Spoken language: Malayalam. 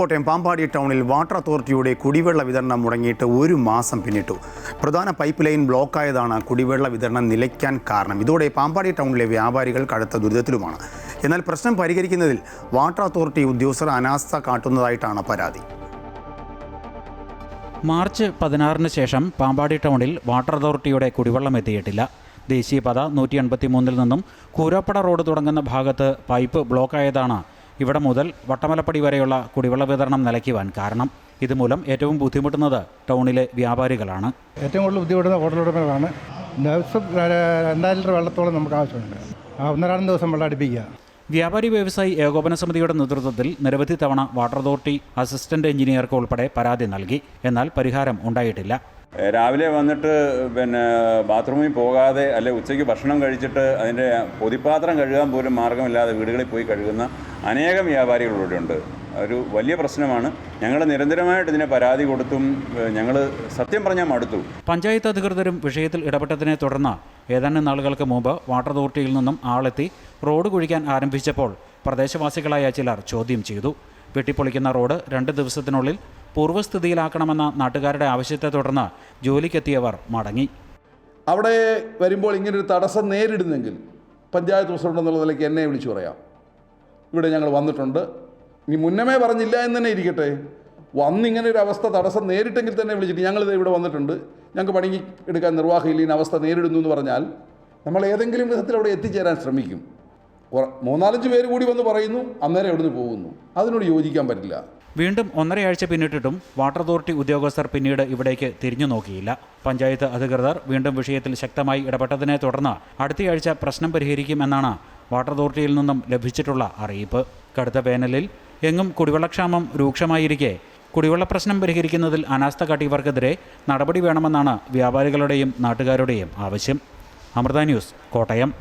കോട്ടയം പാമ്പാടി ടൗണിൽ വാട്ടർ അതോറിറ്റിയുടെ കുടിവെള്ള വിതരണം മുടങ്ങിയിട്ട് ഒരു മാസം പിന്നിട്ടു. പ്രധാന പൈപ്പ് ലൈൻ ബ്ലോക്കായതാണ് കുടിവെള്ള വിതരണം നിലയ്ക്കാൻ കാരണം. ഇതോടെ പാമ്പാടി ടൗണിലെ വ്യാപാരികൾ കടുത്ത ദുരിതത്തിലുമാണ്. എന്നാൽ പ്രശ്നം പരിഹരിക്കുന്നതിൽ വാട്ടർ അതോറിറ്റി ഉദ്യോഗസ്ഥർ അനാസ്ഥ കാട്ടുന്നതായിട്ടാണ് പരാതി. മാർച്ച് 16-ന് ശേഷം പാമ്പാടി ടൗണിൽ വാട്ടർ അതോറിറ്റിയുടെ കുടിവെള്ളം എത്തിയിട്ടില്ല. ദേശീയപാത 183-ൽ നിന്നും കൂരാപ്പട റോഡ് തുടങ്ങുന്ന ഭാഗത്ത് പൈപ്പ് ബ്ലോക്കായതാണ് ഇവിടെ മുതൽ വട്ടമലപ്പടി വരെയുള്ള കുടിവെള്ള വിതരണം നിലയ്ക്കുവാൻ കാരണം. ഇതുമൂലം ഏറ്റവും ബുദ്ധിമുട്ടുന്നത് ടൗണിലെ വ്യാപാരികളാണ്. ഏറ്റവും കൂടുതൽ ബുദ്ധിമുട്ടുന്ന ഹോട്ടലുടമകളാണ്. ദിവസം 2000 ലിറ്റർ വെള്ളത്തോളം നമുക്ക് ആവശ്യമുണ്ട്. 1-2 ദിവസം വെള്ളം അടുപ്പിക്കുക. വ്യാപാരി വ്യവസായി ഏകോപന സമിതിയുടെ നേതൃത്വത്തിൽ നിരവധി തവണ വാട്ടർ അതോറിറ്റി അസിസ്റ്റന്റ് എഞ്ചിനീയർക്ക് ഉൾപ്പെടെ പരാതി നൽകി. എന്നാൽ പരിഹാരം ഉണ്ടായിട്ടില്ല. രാവിലെ വന്നിട്ട് ബാത്റൂമിൽ പോകാതെ അല്ലെ ഉച്ചയ്ക്ക് ഭക്ഷണം കഴിച്ചിട്ട് അതിൻ്റെ പൊതിപ്പാത്രം കഴുകാൻ പോലും മാർഗമില്ലാതെ വീടുകളിൽ പോയി കഴുകുന്ന അനേകം വ്യാപാരികളിവിടെ ഉണ്ട്. ഒരു വലിയ പ്രശ്നമാണ്. ഞങ്ങൾ നിരന്തരമായിട്ട് ഇതിനെ പരാതി കൊടുത്തും ഞങ്ങൾ സത്യം പറഞ്ഞാൽ മടുത്തു. പഞ്ചായത്ത് അധികൃതരും വിഷയത്തിൽ ഇടപെട്ടതിനെ തുടർന്ന് ഏതാനും നാളുകൾക്ക് മുമ്പ് വാട്ടർ അതോറിറ്റിയിൽ നിന്നും ആളെത്തി റോഡ് കുഴിക്കാൻ ആരംഭിച്ചപ്പോൾ പ്രദേശവാസികളായ ചിലർ ചോദ്യം ചെയ്തു. വെട്ടിപ്പൊളിക്കുന്ന റോഡ് 2 ദിവസത്തിനുള്ളിൽ പൂർവ്വസ്ഥിതിയിലാക്കണമെന്ന നാട്ടുകാരുടെ ആവശ്യത്തെ തുടർന്ന് ജോലിക്കെത്തിയവർ മടങ്ങി. അവിടെ വരുമ്പോൾ ഇങ്ങനൊരു തടസ്സം നേരിടുന്നെങ്കിൽ പഞ്ചായത്ത് പ്രസിഡന്റ് എന്നുള്ള നിലയ്ക്ക് എന്നെ വിളിച്ചു പറയാം. ഇവിടെ ഞങ്ങൾ വന്നിട്ടുണ്ട്. ഇനി മുന്നമേ പറഞ്ഞില്ല എന്ന് തന്നെ ഇരിക്കട്ടെ, വന്നിങ്ങനെ ഒരു അവസ്ഥ തടസ്സം നേരിട്ടെങ്കിൽ തന്നെ വിളിച്ചിട്ട് ഞങ്ങളിത് ഇവിടെ വന്നിട്ടുണ്ട്, ഞങ്ങൾക്ക് പണി എടുക്കാൻ നിർവാഹമില്ല, ഈ അവസ്ഥ നേരിടുന്നു എന്ന് പറഞ്ഞാൽ നമ്മൾ ഏതെങ്കിലും വിധത്തിൽ അവിടെ എത്തിച്ചേരാൻ ശ്രമിക്കും. 3-4 പേര് കൂടി വന്ന് പറയുന്നു, അന്നേരം എവിടുന്ന് പോകുന്നു. അതിനോട് യോജിക്കാൻ പറ്റില്ല. വീണ്ടും 1.5 ആഴ്ച പിന്നിട്ടിട്ടും വാട്ടർ അതോറിറ്റി ഉദ്യോഗസ്ഥർ പിന്നീട് ഇവിടേക്ക് തിരിഞ്ഞു നോക്കിയില്ല. പഞ്ചായത്ത് അധികൃതർ വീണ്ടും വിഷയത്തിൽ ശക്തമായി ഇടപെട്ടതിനെ തുടർന്ന് അടുത്തയാഴ്ച പ്രശ്നം പരിഹരിക്കുമെന്നാണ് വാട്ടർ അതോറിറ്റിയിൽ നിന്നും ലഭിച്ചിട്ടുള്ള അറിയിപ്പ്. കടുത്ത വേനലിൽ എങ്ങും കുടിവെള്ളക്ഷാമം രൂക്ഷമായിരിക്കെ കുടിവെള്ള പ്രശ്നം പരിഹരിക്കുന്നതിൽ അനാസ്ഥ കാട്ടിയവർക്കെതിരെ നടപടി വേണമെന്നാണ് വ്യാപാരികളുടെയും നാട്ടുകാരുടെയും ആവശ്യം. അമൃത ന്യൂസ്, കോട്ടയം.